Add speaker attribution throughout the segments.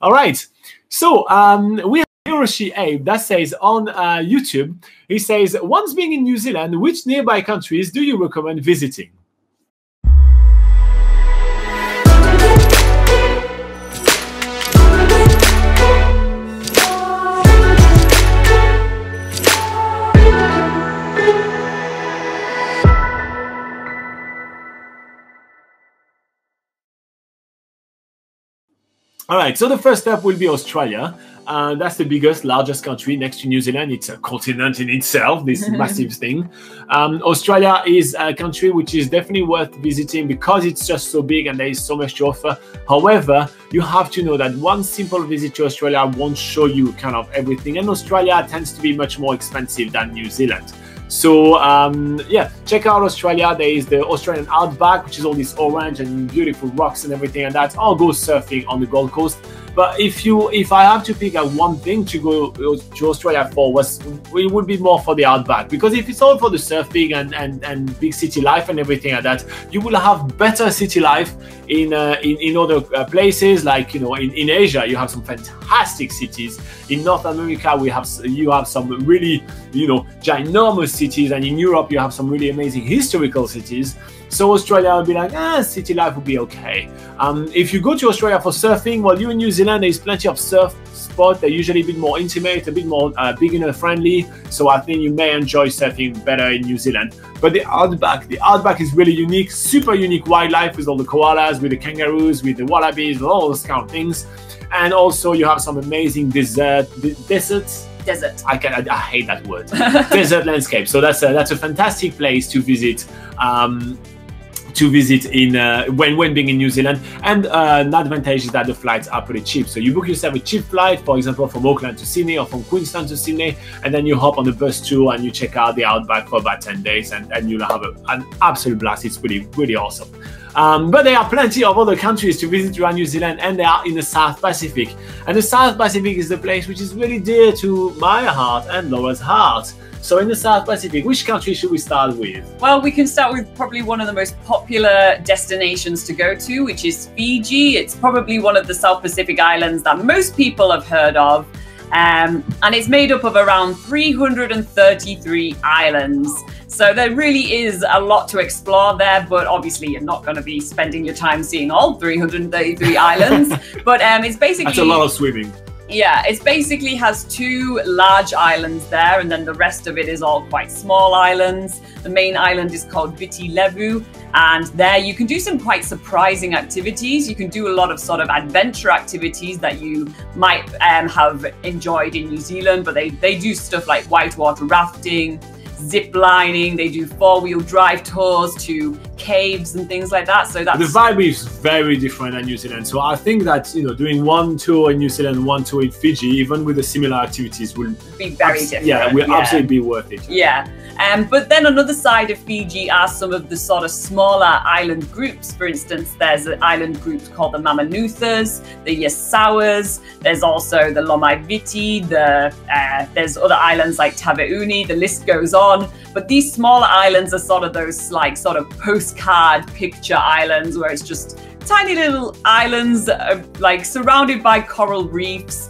Speaker 1: All right. So we have Hiroshi Abe that says on YouTube, he says, once being in New Zealand, which nearby countries do you recommend visiting? All right, so the first step will be Australia. That's the biggest, largest country next to New Zealand. It's a continent in itself, this massive thing. Australia is a country which is definitely worth visiting because it's just so big and there is so much to offer. However, you have to know that one simple visit to Australia won't show you kind of everything. And Australia tends to be much more expensive than New Zealand. So yeah, check out Australia. There is the Australian outback, which is all this orange and beautiful rocks and everything, and that. I'll go surfing on the Gold Coast. But if I have to pick out one thing to go to Australia for, it would be more for the outback, because if it's all for the surfing and big city life and everything like that, you will have better city life in other places, like in Asia you have some fantastic cities. In North America you have some really ginormous cities, and in Europe you have some really amazing historical cities. So Australia will be like, city life would be okay. If you go to Australia for surfing, well, you in New Zealand, there's plenty of surf spots. They're usually a bit more intimate, a bit more beginner friendly. So I think you may enjoy surfing better in New Zealand. But the outback is really unique, super unique wildlife with all the koalas, with the kangaroos, with the wallabies, all those kind of things. And also you have some amazing deserts. I hate that word. Desert landscape. So that's a fantastic place to visit. When being in New Zealand. And an advantage is that the flights are pretty cheap. So you book yourself a cheap flight, for example, from Auckland to Sydney or from Queenstown to Sydney, and then you hop on the bus tour and you check out the outback for about 10 days, and you'll have an absolute blast. It's really awesome. But there are plenty of other countries to visit around New Zealand, and they are in the South Pacific. And the South Pacific is the place which is really dear to my heart and Laura's heart. So in the South Pacific, which country should we start with? Well, we can start with probably one of the most popular destinations to go to, which is Fiji. It's probably one of the South Pacific islands that most people have heard of. And it's made up of around 333 islands. So there really is a lot to explore there, but obviously you're not going to be spending your time seeing all 333 islands. But it's basically... That's a lot of swimming. Yeah, it basically has 2 large islands there, and then the rest of it is all quite small islands. The main island is called Viti Levu, and there you can do some quite surprising activities. You can do a lot of sort of adventure activities that you might have enjoyed in New Zealand, but they do stuff like whitewater rafting, zip lining, they do 4-wheel drive tours to caves and things like that. So that's... The vibe is very different than New Zealand. So I think that, doing one tour in New Zealand, one tour in Fiji, even with the similar activities, will be very different. Yeah, will absolutely be worth it. Yeah. But then another side of Fiji are some of the sort of smaller island groups. For instance, there's an island group called the Mamanuthas, the Yasawas, there's also the Lomaiviti, there's other islands like Taveuni, the list goes on. But these smaller islands are sort of those sort of postcard picture islands where it's just tiny little islands like surrounded by coral reefs,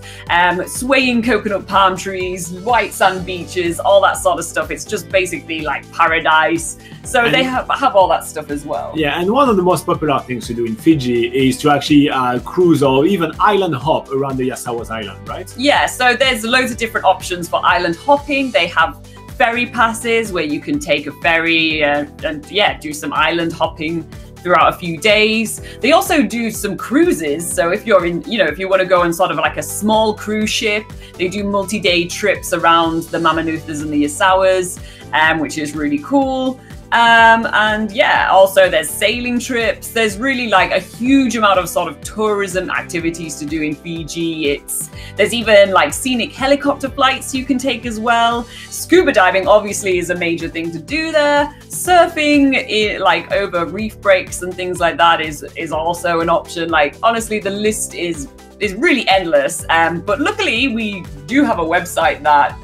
Speaker 1: swaying coconut palm trees, white sand beaches, all that sort of stuff. It's just basically like paradise. So they have all that stuff as well. Yeah, and one of the most popular things to do in Fiji is to actually cruise or even island hop around the Yasawas Island, right? Yeah, so there's loads of different options for island hopping. They have ferry passes where you can take a ferry and do some island hopping throughout a few days. They also do some cruises. So if you're in, if you want to go on sort of like a small cruise ship, they do multi-day trips around the Mamanuthas and the Yasawas, which is really cool. And yeah, also there's sailing trips. There's really like a huge amount of sort of tourism activities to do in Fiji. There's even like scenic helicopter flights you can take as well. Scuba diving obviously is a major thing to do there. Surfing like over reef breaks and things like that is also an option. Like honestly, the list is really endless. But luckily we do have a website that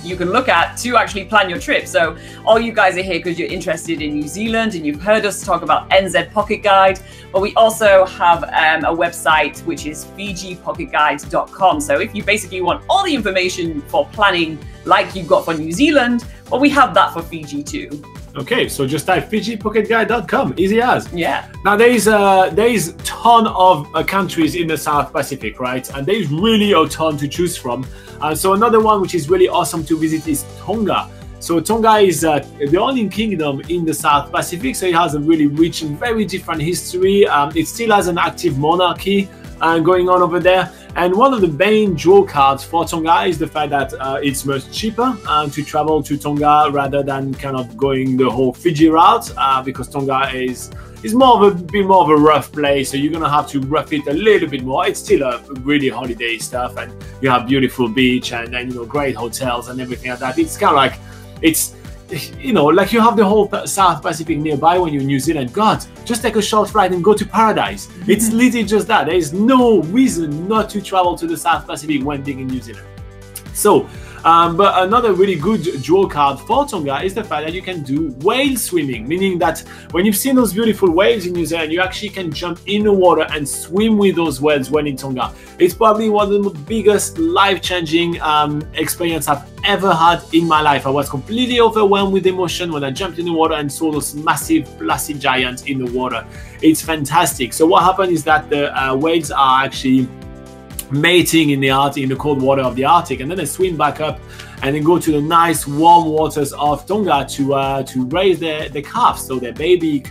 Speaker 2: you can look at to actually plan your trip. So all you guys are here because you're interested in New Zealand and you've heard us talk about NZ Pocket Guide, but we also have a website which is FijiPocketGuide.com. So if you basically want all the information for planning like you've got for New Zealand, well, we have that for Fiji too.
Speaker 1: Okay, so just type FijiPocketGuide.com, easy as.
Speaker 2: Yeah.
Speaker 1: Now there is a ton of countries in the South Pacific, right? And there is really a ton to choose from. So another one which is really awesome to visit is Tonga. So Tonga is the only kingdom in the South Pacific, so it has a really rich and very different history. It still has an active monarchy going on over there. And one of the main draw cards for Tonga is the fact that it's much cheaper to travel to Tonga rather than kind of going the whole Fiji route, because Tonga is more of a bit more of a rough place, so you're gonna have to rough it a little bit more. It's still a really holiday stuff, and you have beautiful beach and you know, great hotels and everything like that. It's kind of like, it's, you know, like you have the whole South Pacific nearby when you're in New Zealand. God, just take a short flight and go to paradise. It's literally just that. There is no reason not to travel to the South Pacific when being in New Zealand. So, but another really good draw card for Tonga is the fact that you can do whale swimming, meaning that when you've seen those beautiful whales in New Zealand, you actually can jump in the water and swim with those whales when in Tonga. It's probably one of the biggest life-changing experience I've ever had in my life. I was completely overwhelmed with emotion when I jumped in the water and saw those massive placid giants in the water. It's fantastic. So what happened is that the whales are actually mating in the cold water of the Arctic, and then they swim back up and then go to the nice warm waters of Tonga to raise their calves, so their baby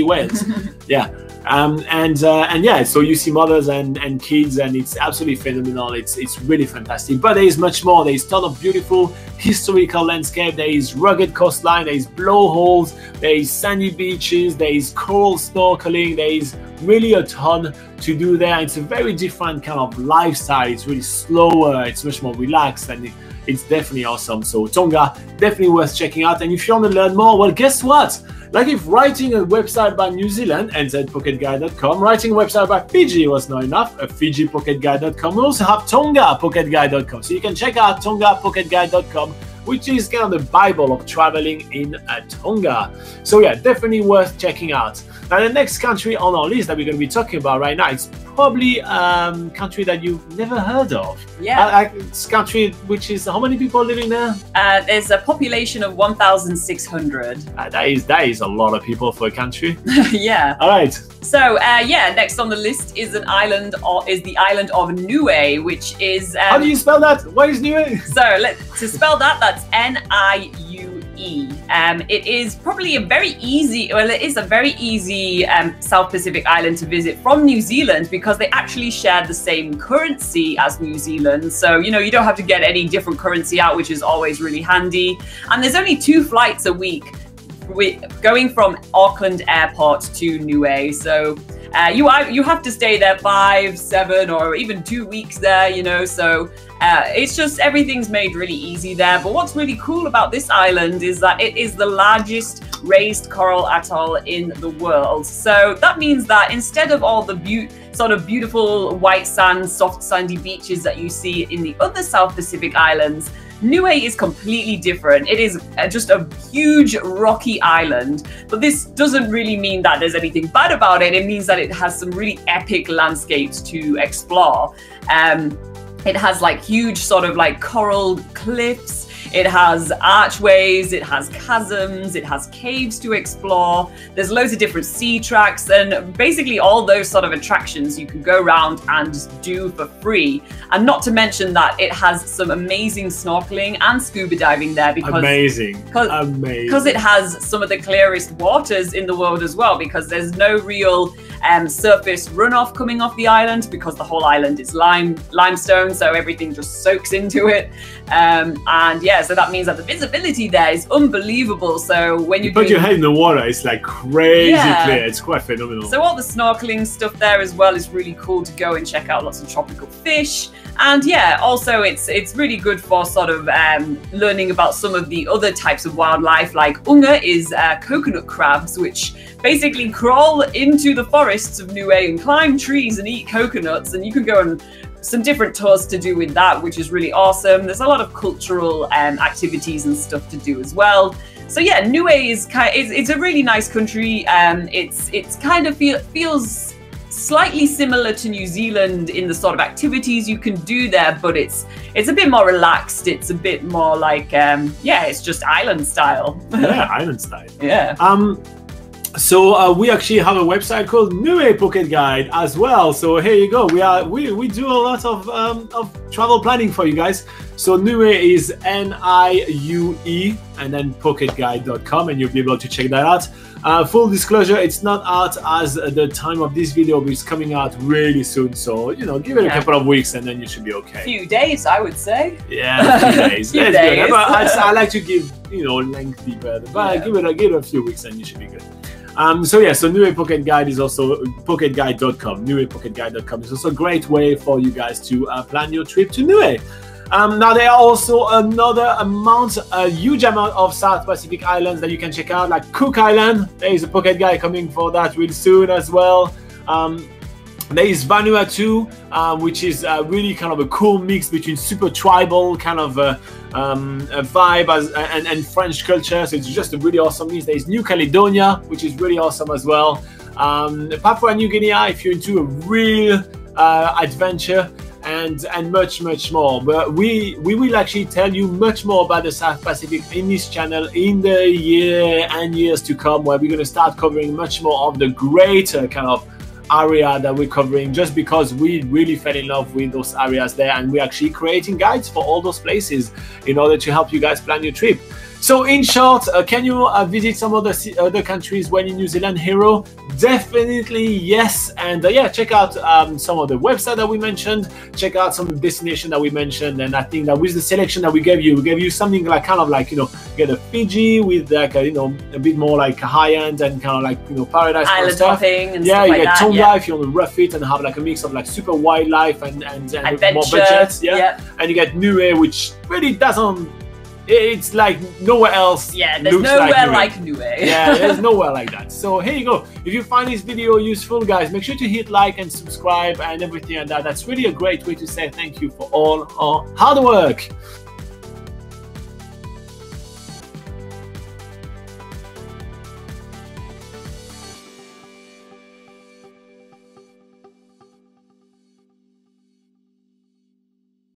Speaker 1: whales. Yeah. And yeah, so you see mothers and kids, and it's absolutely phenomenal. It's really fantastic. But there is much more. There is a ton of beautiful historical landscape. There is rugged coastline. There is blowholes. There is sandy beaches. There is coral snorkeling. There is really a ton to do there. It's a very different kind of lifestyle. It's really slower. It's much more relaxed, and it's definitely awesome. So Tonga, definitely worth checking out. And if you want to learn more, well, guess what? Like if writing a website about New Zealand, NZPocketGuide.com, writing a website about Fiji was not enough, FijiPocketGuide.com. We also have TongaPocketGuide.com. So you can check out TongaPocketGuide.com, which is kind of the Bible of traveling in Tonga. So yeah, definitely worth checking out. Now the next country on our list that we're going to be talking about right now, it's probably a country that you've never heard of.
Speaker 2: Yeah.
Speaker 1: It's a country which is, how many people living there?
Speaker 2: There's a population of 1,600.
Speaker 1: That is a lot of people for a country.
Speaker 2: Yeah.
Speaker 1: All right.
Speaker 2: So yeah, next on the list is the island of Niue, which is.
Speaker 1: How do you spell that? What is Niue?
Speaker 2: So to spell that, that's Niue. It is probably a very easy, well, it is a very easy South Pacific island to visit from New Zealand, because they actually share the same currency as New Zealand. So, you know, you don't have to get any different currency out, which is always really handy. And there's only 2 flights a week going from Auckland Airport to Niue. So you have to stay there 5, 7, or even 2 weeks there, you know, so it's just, everything's made really easy there. But what's really cool about this island is that it is the largest raised coral atoll in the world. So that means that instead of all the sort of beautiful white sand, soft sandy beaches that you see in the other South Pacific islands, Niue is completely different. It is just a huge rocky island, but this doesn't really mean that there's anything bad about it. It means that it has some really epic landscapes to explore. It has like huge sort of like coral cliffs. It has archways, it has chasms, it has caves to explore. There's loads of different sea tracks, and basically all those sort of attractions you can go around and do for free. And not to mention that it has some amazing snorkeling and scuba diving there, because because it has some of the clearest waters in the world as well, because there's no real surface runoff coming off the island, because the whole island is limestone, so everything just soaks into it. And yeah, so that means that the visibility there is unbelievable. So when you
Speaker 1: put your head in the water, it's like crazy clear. It's quite phenomenal.
Speaker 2: So all the snorkeling stuff there as well is really cool to go and check out. Lots of tropical fish. And yeah, also it's really good for sort of learning about some of the other types of wildlife. Like unga is coconut crabs, which basically crawl into the forest forests of Niue and climb trees and eat coconuts, and you can go on some different tours to do with that, which is really awesome. There's a lot of cultural activities and stuff to do as well. So yeah, Niue is it's a really nice country. It's kind of feels slightly similar to New Zealand in the sort of activities you can do there, but it's a bit more relaxed. It's a bit more like yeah, it's just island style.
Speaker 1: Yeah, island style.
Speaker 2: Yeah.
Speaker 1: So we actually have a website called Niue Pocket Guide as well. So here you go. We do a lot of travel planning for you guys. So Niue is Niue and then pocketguide.com, and you'll be able to check that out. Full disclosure, it's not out as the time of this video, but it's coming out really soon. So, you know, give it a couple of weeks and then you should be okay.
Speaker 2: Few days, I would say.
Speaker 1: Yeah, a few days.
Speaker 2: Few days.
Speaker 1: But I like to give, you know, lengthy, but give it a few weeks and you should be good. So yeah, so Niue Pocket Guide is also pocketguide.com. NiuePocketGuide.com is also a great way for you guys to plan your trip to Niue. Now there are also a huge amount of South Pacific islands that you can check out, like Cook Island. There is a pocket guide coming for that real soon as well. There is Vanuatu, which is really kind of a cool mix between super tribal kind of a vibe and French culture. So it's just a really awesome mix. There is New Caledonia, which is really awesome as well. Papua New Guinea, if you're into a real adventure, and much more. But we will actually tell you much more about the South Pacific in this channel in the years to come, where we're going to start covering much more of the greater kind of area that we're covering, just because we really fell in love with those areas there, and we're actually creating guides for all those places in order to help you guys plan your trip. So in short, can you visit some of the other countries when in New Zealand, Hero? Definitely yes. And yeah, check out some of the websites that we mentioned. Check out some of the destinations that we mentioned. And I think that with the selection that we gave you something like kind of like, you know, get a Fiji with like a, you know, a bit more like high end and kind of like, you know, paradise
Speaker 2: island
Speaker 1: stuff.
Speaker 2: hopping and
Speaker 1: yeah,
Speaker 2: stuff
Speaker 1: you
Speaker 2: like
Speaker 1: get
Speaker 2: that.
Speaker 1: Tonga
Speaker 2: Yeah.
Speaker 1: if you want to rough it and have like a mix of like super wildlife and
Speaker 2: adventure,
Speaker 1: more budget. Yeah.
Speaker 2: Yep.
Speaker 1: And you get Niue, which really doesn't. It's like nowhere else.
Speaker 2: Yeah, there's
Speaker 1: looks
Speaker 2: nowhere
Speaker 1: like
Speaker 2: Niue.
Speaker 1: Yeah, there's nowhere like that. So here you go. If you find this video useful, guys, make sure to hit like and subscribe and everything like that. That's really a great way to say thank you for all our hard work.